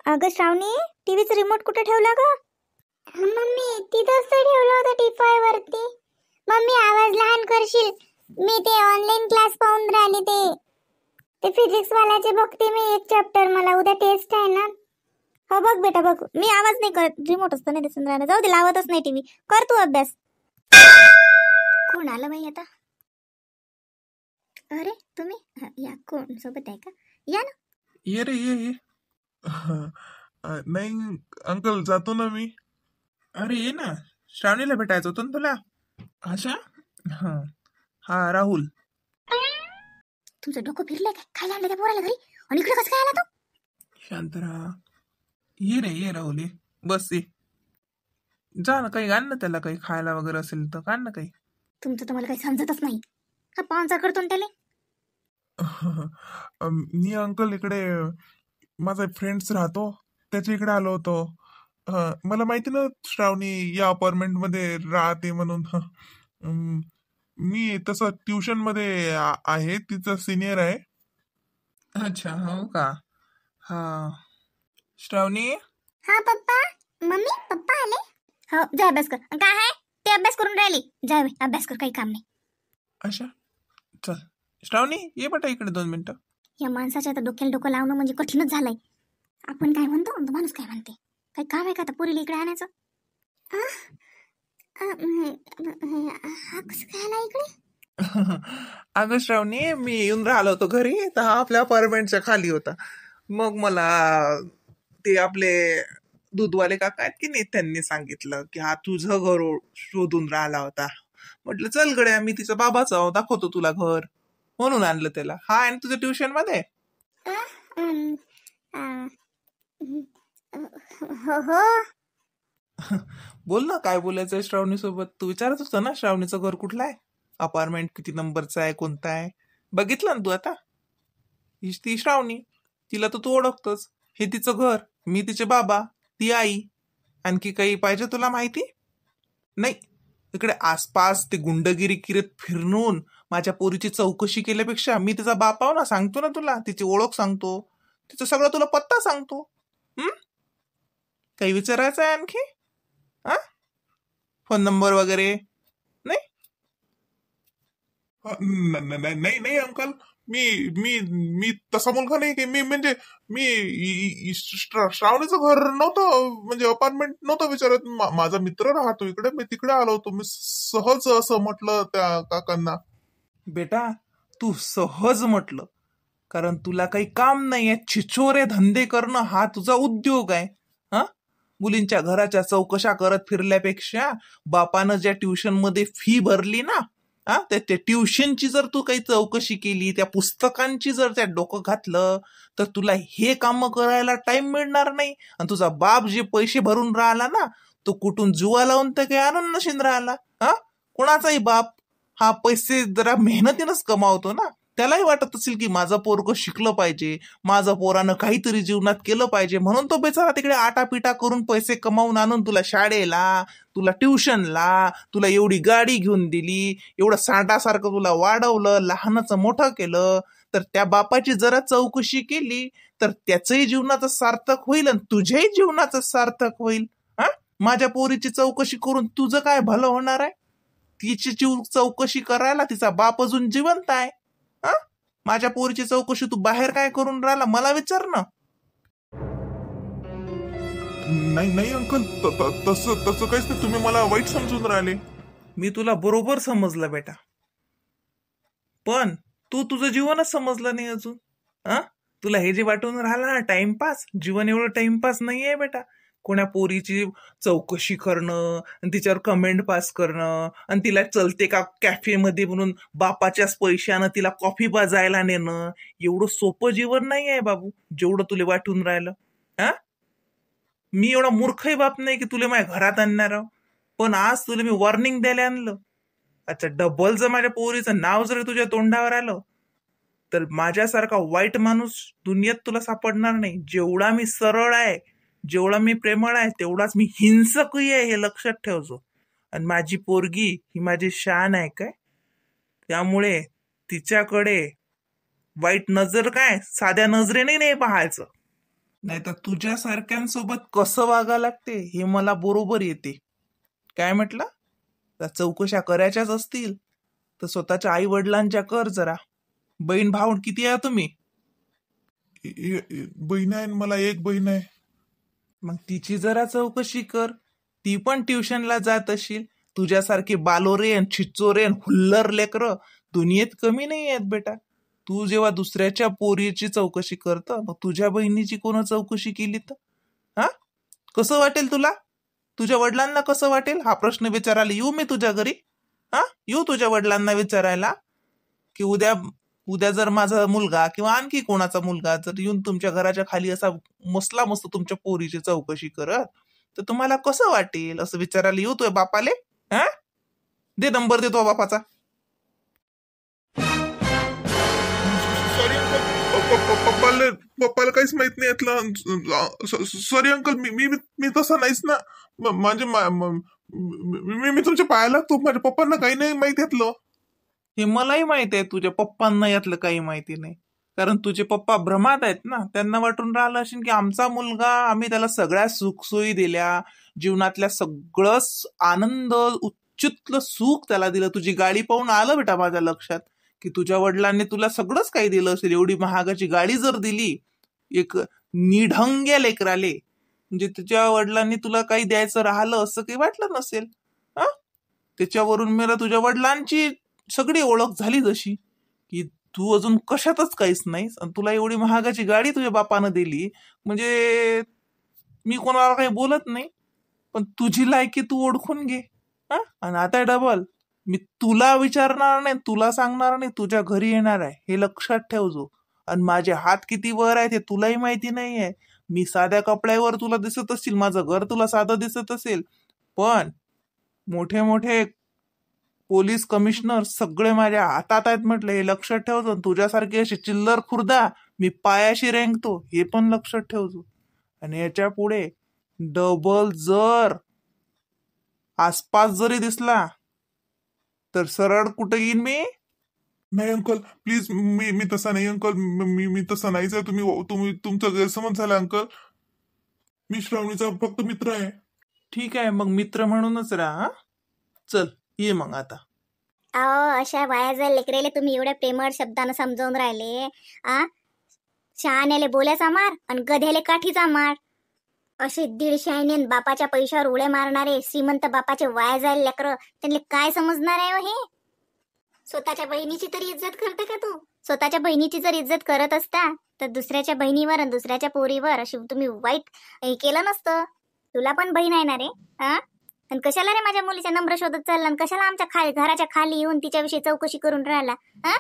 अगं श्रावणी, टीव्हीचा रिमोट कुठे ठेवला ग? मम्मी तिथंच तर ठेवलं होतं टीपॉय वरती. मम्मी आवाज लहान करशील. मी ते ऑनलाईन क्लास पाहून राहिली. ते फिजिक्स वाल्याचे बघते मी एक चॅप्टर. मला उद्या टेस्ट आहे ना. हो बघ बेटा बघ. मी आवाज नाही करत. रिमोट असतं नाही दिसून राहिलं. जाऊ दे, लावतच नाही टीव्ही. कर तू अभ्यास. कोण आलं बाई आता? अरे तुम्ही या, कोण सोबत आहे का? या ना. ये रे ये नाही अंकल, जातो ना मी. अरे ये ना, श्रावणीला भेटायचं होतं ना तुला. अच्छा, हा हा राहुल. तुमचं डोकं फिरलंय काय? काय आणलं त्या पोराला घरी आणि इकडे कसं काय आला तो? शांत राहा. ये रे ये राहुल, ये बस ये. जा ना, काही आण ना त्याला, काही खायला वगैरे असेल तर आण ना काही. तुमचं तुम्हाला काही समजतच नाही. हा पाहुणचार करतो ना त्याला. मी अंकल इकडे माझा फ्रेंड्स राहतो, त्याच्या इकडे आलो होतो. मला माहिती ना श्रावणी या अपार्टमेंट मध्ये राहते म्हणून. मी तसं ट्युशन मध्ये आहे, तिचा सिनियर आहे. अच्छा हो का. हा श्रावणी. हा पप्पा. मम्मी पप्पा आले. हो जा अभ्यास कर. काय आहे ते अभ्यास करून राहिली? जा बाई अभ्यास कर, काही काम नाही. अच्छा चल श्रावणी, ये बेटा इकडे 2 मिनिटं. या माणसाच्या आता डोक्याला डोकं लावणं म्हणजे कठीणच झालंय. आपण काय म्हणतो तो माणूस काय म्हणते. काही काम आहे का आता पोरीला इकडे आणायचं? हा कसं काय आला इकडे? अगं श्रावणी, मी येऊन राहिलो होतो घरी, तर हा आपल्या अपार्टमेंटच्या खाली होता. मग मला ते आपले दूधवाले काका आहेत की नाही, त्यांनी सांगितलं की हा तुझं घर शोधून राहिला होता. म्हटलं चल गड्या, मी तिचा बाबाच आहो, दाखवतो तुला घर, म्हणून आणलं त्याला. हा आहे ना तुझ्या ट्युशन मध्ये. हो हो. बोल ना, काय बोलायचंय श्रावणी सोबत. तू विचारत होता ना श्रावणीचं घर कुठलं आहे, अपार्टमेंट किती नंबरचं आहे, कोणतं आहे. बघितलं ना तू आता. हीच ती श्रावणी, तिला तर तू ओळखतोस. हे तिचं घर, मी तिचे बाबा, ती आई. आणखी काही पाहिजे तुला माहिती? नाही. इकडे आसपास ते गुंडगिरी किरीत फिरून माझ्या पोरीची चौकशी केल्यापेक्षा मी तिचा बाप आहो ना, सांगतो ना तुला, तिची ओळख सांगतो, तिचं सगळं तुला पत्ता सांगतो. काही विचारायचं आहे आणखी? हा, फोन नंबर वगैरे नाही? नाही नाही अंकल, मी मी मी तसा मुलगा नाही की मी, म्हणजे मी श्रावणीचं घर नव्हतं, म्हणजे अपार्टमेंट नव्हतं विचारत. माझा मित्र राहतो इकडे, मी तिकडे आलो होतो. मी सहज असं म्हटलं त्या काकांना. बेटा तू सहज म्हटलं, कारण तुला काही काम नाहीये. छिछोरे धंदे करणं हा तुझा उद्योग आहे. हा, मुलींच्या घराच्या चौकशा करत फिरल्यापेक्षा बापानं ज्या ट्युशन मध्ये फी भरली ना, त्या ट्युशनची जर तू काही चौकशी केली, त्या पुस्तकांची जर त्या डोकं घातलं, तर तुला हे काम करायला टाइम मिळणार नाही. आणि तुझा बाप जे पैसे भरून राहिला ना, तो कुठून जुवा लावून तर काही आणून नशीन राहिला. कोणाचाही बाप हा पैसे जरा मेहनतीनंच कमावतो ना. त्यालाही वाटत असेल की माझं पोरग शिकलं पाहिजे, माझं पोरानं काहीतरी जीवनात केलं पाहिजे, म्हणून तो बेचारा तिकडे आटापिटा करून पैसे कमावून आणून तुला शाळेला, तुला ट्युशनला, तुला एवढी गाडी घेऊन दिली, एवढं सांडासारखं तुला वाढवलं, लहानाचं मोठं केलं. तर त्या बापाची जरा चौकशी केली तर त्याचंही जीवनाचं सार्थक होईल आणि तुझ्याही जीवनाचं सार्थक होईल. माझ्या पोरीची चौकशी करून तुझं काय भलं होणार आहे? तिची चौकशी करायला तिचा बाप अजून जिवंत आहे. माझ्या पोरीची चौकशी तू बाहेर काय करून राहिला, मला विचार ना. नाही नाही अंकल, तसं तसं काहीच नाही. तुम्ही मला वाईट समजून राहिले. मी तुला बरोबर समजलं बेटा, पण तू तुझं जीवनच समजलं नाही अजून. तुला हे जे वाटून राहिलं ना टाइमपास, जीवन एवढं टाइमपास नाही आहे बेटा. कोण्या पोरीची चौकशी करणं आणि तिच्यावर कमेंट पास करणं आणि तिला चलते का कॅफेमध्ये म्हणून बापाच्याच पैशानं तिला कॉफी पाजायला नेणं, एवढं सोपं जीवन नाही आहे बाबू, जेवढं तुला वाटून राहिलं. मी एवढा मूर्खही बाप नाही की तुला माझ्या घरात आणणार आहो. पण आज तुला मी वॉर्निंग द्यायला आणलं. अच्छा, डबल जर माझ्या पोरीचं नाव जर तुझ्या तोंडावर आलं तर माझ्यासारखा वाईट माणूस दुनियेत तुला सापडणार नाही. जेवढा मी सरळ आहे, जेवढा मी प्रेमळ आहे, तेवढाच मी हिंसकही आहे, हे लक्षात ठेवतो. आणि माझी पोरगी ही माझी शान आहे काय, त्यामुळे तिच्याकडे वाईट नजर काय साध्या नजरेने नाही पाहायचं. नाही तर तुझ्यासारख्यांसोबत कसं वागा लागते हे मला बरोबर येते. काय म्हटलं? त्या चौकशा करायच्याच असतील तर स्वतःच्या आई वडिलांच्या कर जरा. बहीण भाऊ किती आहे तुम्ही? बहीण आहे न, मला एक बहीण आहे. मग तिची जरा चौकशी कर. ती पण ट्युशनला जात असेल. तुझ्यासारखे बालोरेन छिच्चोरेन हुल्लर लेकर दुनियेत कमी नाही आहेत बेटा. तू जेव्हा दुसऱ्याच्या पोरीची चौकशी करत मग तुझ्या बहिणीची कोण चौकशी केली तर हा कसं वाटेल तुला? तुझ्या वडिलांना कसं वाटेल? हा प्रश्न विचारायला येऊ मी तुझ्या घरी? हा येऊ तुझ्या वडिलांना विचारायला की उद्या उद्या जर माझा मुलगा किंवा आणखी कोणाचा मुलगा जर येऊन तुमच्या घराच्या खाली असा मसला मस्त तुमच्या पोरीची चौकशी करत तर तुम्हाला कसं वाटेल असं विचारायला येऊ तुझ्या बापाले? हा दे नंबर देतो बापाचा. सॉरी अंकल, पप्पाला काहीच माहित नाही यातलं. सॉरी अंकल, मी मी मी तसं नाहीच ना. म्हणजे मी मी तुमच्या पायाला लागतो. माझ्या पप्पांना काही नाही माहित यातलं. हे मलाही माहित आहे तुझ्या पप्पांना यातलं काही माहिती नाही. कारण तुझे पप्पा भ्रमात आहेत ना. त्यांना वाटून राहिलं असेल की आमचा मुलगा, आम्ही त्याला सगळ्या सुखसोयी दिल्या, जीवनातल्या सगळंच आनंद उच्चतलं सुख त्याला दिलं. तुझी गाडी पाहून आलं बेटा माझ्या लक्षात की तुझ्या वडिलांनी तुला सगळंच काही दिलं असेल. एवढी महागाची गाडी जर दिली एक निढंग्या लेकराले, म्हणजे तुझ्या वडिलांनी तुला काही द्यायचं राहिलं असं काही वाटलं नसेल. हा त्याच्यावरून मला तुझ्या वडिलांची सगळी ओळख झाली जशी की तू अजून कशातच काहीच नाहीस आणि तुला एवढी महागाची गाडी तुझ्या बापानं दिली. म्हणजे मी कोणाला काही बोलत नाही, पण तुझी लायकी तू ओळखून घे. हा आणि आता डबल मी तुला विचारणार नाही, तुला सांगणार नाही, तुझ्या घरी येणार आहे हे लक्षात ठेवजो. आणि माझे हात किती वर आहेत हे तुलाही माहिती नाही आहे. मी साध्या कपड्यावर तुला दिसत असेल, माझं घर तुला साधं दिसत असेल, पण मोठे मोठे पोलीस कमिशनर सगळे माझ्या हातात आहेत म्हटलं हे लक्षात ठेवतो. तुझ्यासारखी अशी चिल्लर खुर्दा मी पायाशी रेंगतो हे पण लक्षात ठेवतो. आणि याच्या पुढे डबल जर आसपास जरी दिसला तर सरळ कुठं येईन मी? नाही अंकल, प्लीज, मी मी तसा नाही अंकल. मी मी तसा नाहीच आहे. तुम्ही तुम्ही तुमचा गैरसमज झाला अंकल. मी श्रावणीचा फक्त मित्र आहे. ठीक आहे मग मित्र म्हणूनच राहा. चल ये मग आता. अहो, अशा वायाच्या लेकरेले तुम्ही एवढ्या प्रेमळ शब्दानं समजावून राहिले. आ शहाण्याले बोल्याचा मार आणि गध्याले काठीचा मार. असे दीडशाईने बापाच्या पैशावर उड्या मारणारे श्रीमंत बापाचे वाया जायला लेकर, त्यांना काय समजणार आहे हो हे? स्वतःच्या बहिणीची तरी इज्जत करते का तू? स्वतःच्या बहिणीची जर इज्जत करत असता तर दुसऱ्याच्या बहिणीवर आणि दुसऱ्याच्या पोरीवर अशी तुम्ही वाईट हे केलं नसतं. तुला पण बहीण आहे ना रे. हा आणि कशाला रे माझ्या मुलीच्या नंबर शोधत चालला आणि कशाला आमच्या घराच्या खाली येऊन तिच्याविषयी चौकशी करून राहिला? हा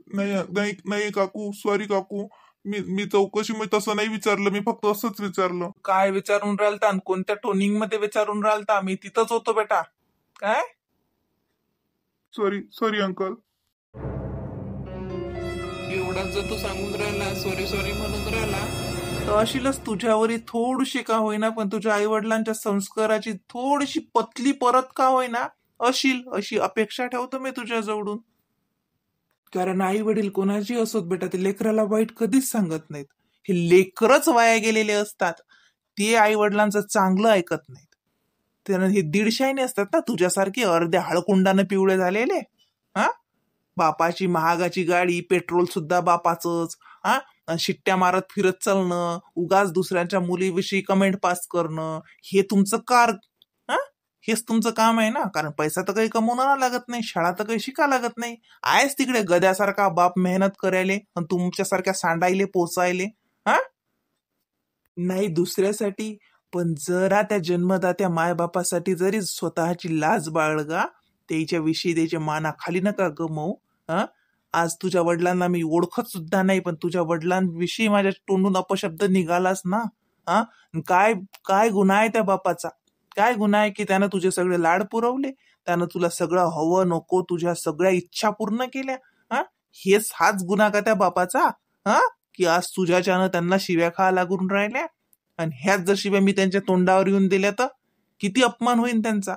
नाही नाही नाही काकू, सॉरी काकू. मी मी चौकशी मी तसं नाही विचारलं. मी फक्त असंच विचारलं. काय विचारून राहिलता आणि कोणत्या टोनिंग मध्ये विचारून राहिलता? मी तिथंच होतो बेटा. काय सॉरी सॉरी अंकल. एवढा जर तू सांगून राहिला, सॉरी सॉरी म्हणून राहिला, तर अशीलच तुझ्यावरी थोडीशी का होईना पण तुझ्या आई वडिलांच्या संस्काराची थोडीशी पतली परत का होईना अशील, अशी अपेक्षा ठेवतो मी तुझ्याजवळून. कारण आई वडील कोणाची असोत बेटा, ते लेकराला वाईट कधीच सांगत नाहीत. हे लेकरच वाया गेलेले असतात, ते आई वडिलांचं चांगलं ऐकत नाहीत. त्यानं हे दीडशाईने असतात ना तुझ्यासारखे अर्ध्या हळकुंडानं पिवळे झालेले. हा बापाची महागाची गाडी, पेट्रोल सुद्धा बापाचंच. हा शिट्ट्या मारत फिरत चालणं, उगाच दुसऱ्यांच्या मुलीविषयी कमेंट पास करणं, हे तुमचं हा हेच तुमचं काम आहे ना. कारण पैसा तर काही कमवणार लागत नाही, शाळा तर काही शिका लागत नाही. आहेच तिकडे गद्यासारखा बाप मेहनत करायले आणि तुमच्यासारख्या सांडायले पोचायले. हा नाही दुसऱ्यासाठी पण जरा त्या जन्मदात्या मायबापासाठी जरी स्वतःची लाज बाळगा, त्याच्याविषयी त्याच्या मानाखाली नका गमवू. हा आज तुझ्या वडिलांना मी ओळखत सुद्धा नाही, पण तुझ्या वडिलांविषयी माझ्या तोंडून अपशब्द निघालाच ना. हा काय काय गुन्हा आहे त्या बापाचा? काय गुन्हा आहे की त्यानं तुझे सगळे लाड पुरवले, त्यानं तुला सगळं हवं नको तुझ्या सगळ्या इच्छा पूर्ण केल्या? हा हाच गुन्हा का त्या बापाचा? हा की आज तुझ्याच्यानं त्यांना शिव्या खा लागून राहिल्या, आणि ह्याच जर शिव्या मी त्यांच्या तोंडावर येऊन दिल्या तर किती अपमान होईल त्यांचा.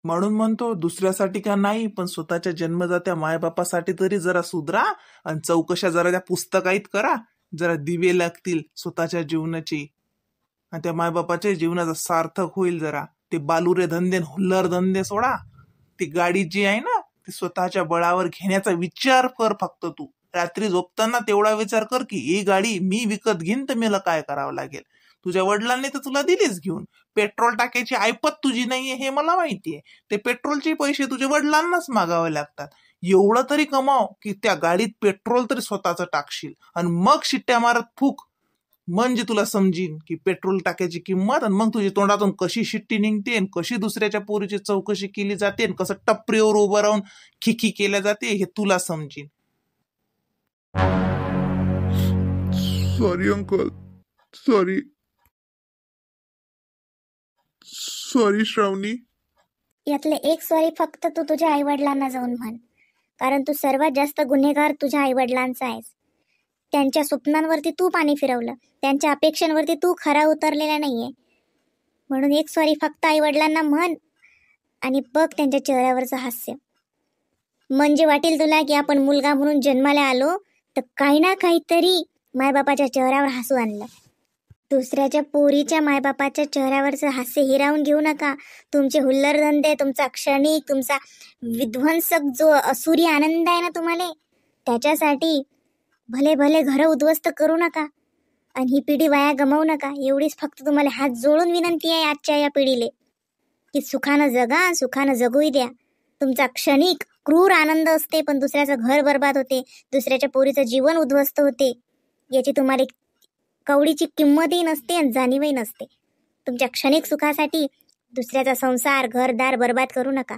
म्हणून म्हणतो दुसऱ्यासाठी का नाही पण स्वतःच्या जन्मदात्या मायबापासाठी तरी जरा सुधरा आणि चौकशा जरा त्या पुस्तकात करा. जरा दिवे लागतील स्वतःच्या जीवनाची, आणि त्या मायबापाच्या जीवनाचा सार्थक होईल. जरा ते बालुरे धंदे हुल्लर धंदे सोडा. ती गाडी जी आहे ना ती स्वतःच्या बळावर घेण्याचा विचार कर. फक्त तू रात्री झोपताना तेवढा विचार कर की ही गाडी मी विकत घेईन तर मला काय करावं लागेल. तुझ्या वडिलांनी तर तुला दिलीच घेऊन. पेट्रोल टाकायची ऐपत तुझी नाहीये हे मला माहितीये. ते पेट्रोलचे पैसे तुझ्या वडिलांनाच मागावे लागतात. एवढं तरी कमाव की त्या गाडीत पेट्रोल तरी स्वतःच टाकशील आणि मग शिट्ट्या मारत फुक. म्हणजे तुला समजीन की पेट्रोल टाकायची किंमत, आणि मग तुझी तोंडातून कशी शिट्टी निघते, कशी दुसऱ्याच्या पोरीची चौकशी केली जाते, कसं टपरीवर उभं राहून खिखी केल्या जाते हे तुला समजीन. सॉरी अंकल, सॉरी सॉरी श्रावणी. यातले एक सॉरी फक्त तू तुझ्या आई वडिलांना जाऊन म्हण, कारण तू सर्वात जास्त गुन्हेगार तुझ्या आई वडिलांचा आहेस. त्यांच्या स्वप्नांवरती तू पाणी फिरवलं, त्यांच्या अपेक्षांवरती तू खरा उतरलेला नाहीये. म्हणून एक सॉरी फक्त आई वडिलांना म्हण आणि बघ त्यांच्या चेहऱ्यावरचं हास्य. म्हणजे वाटेल तुला की आपण मुलगा म्हणून जन्माला आलो तर काही ना काहीतरी मायबापाच्या चेहऱ्यावर हसू आणलं. दुसऱ्याच्या पोरीच्या मायबापाच्या चेहऱ्यावरचं हास्य हिरावून घेऊ नका. तुमचे हुल्लर धंदे, तुमचा क्षणिक, तुमचा विध्वंसक जो असुरी आनंद आहे ना तुम्हाला, त्याच्यासाठी भले भले घरं उद्ध्वस्त करू नका आणि ही पिढी वाया गमावू नका. एवढीच फक्त तुम्हाला हात जोडून विनंती आहे आजच्या या पिढीले की सुखानं जगा, सुखानं जगूही द्या. तुमचा क्षणिक क्रूर आनंद असते पण दुसऱ्याचं घर बर्बाद होते, दुसऱ्याच्या पोरीचं जीवन उद्ध्वस्त होते. याची तुम्हाला कवडीची किंमतही नसते आणि जाणीवही नसते. तुमच्या क्षणिक सुखासाठी दुसऱ्याचा संसार घरदार बर्बाद करू नका.